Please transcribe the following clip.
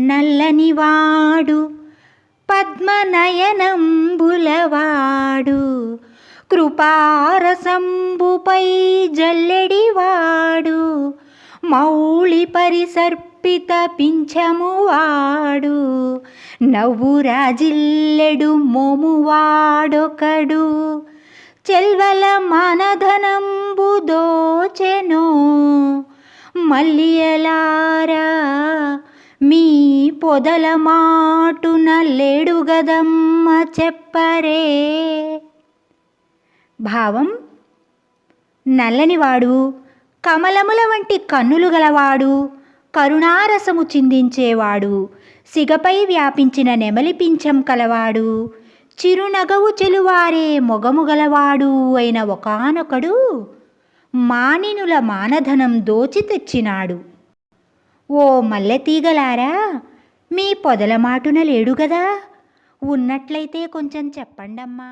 నల్లనివాడు పద్మనయనంబులవాడు కృపారసంబుపై జల్లెడివాడు మౌళి పరిసర్పిత పింఛమువాడు నవ్వురాజిల్లెడు మోమువాడొకడు చెల్వల మానధనంబు దోచెనో మల్లియలారా మీ పొదల మాటున లేడు గదమ్మ చెప్పరే. భావం: నల్లనివాడు, కమలముల వంటి కన్నులు గలవాడు, కరుణారసము చిందించేవాడు, సిగపై వ్యాపించిన నెమలి పింఛం కలవాడు, చిరునగవు చెలువారే మొగము గలవాడు అయిన ఒకానొకడు మానినుల మానధనం దోచి తెచ్చినాడు. ఓ మల్లెతీగలారా, మీ పొదల మాటున లేడు గదా, ఉన్నట్లయితే కొంచెం చెప్పండమ్మా.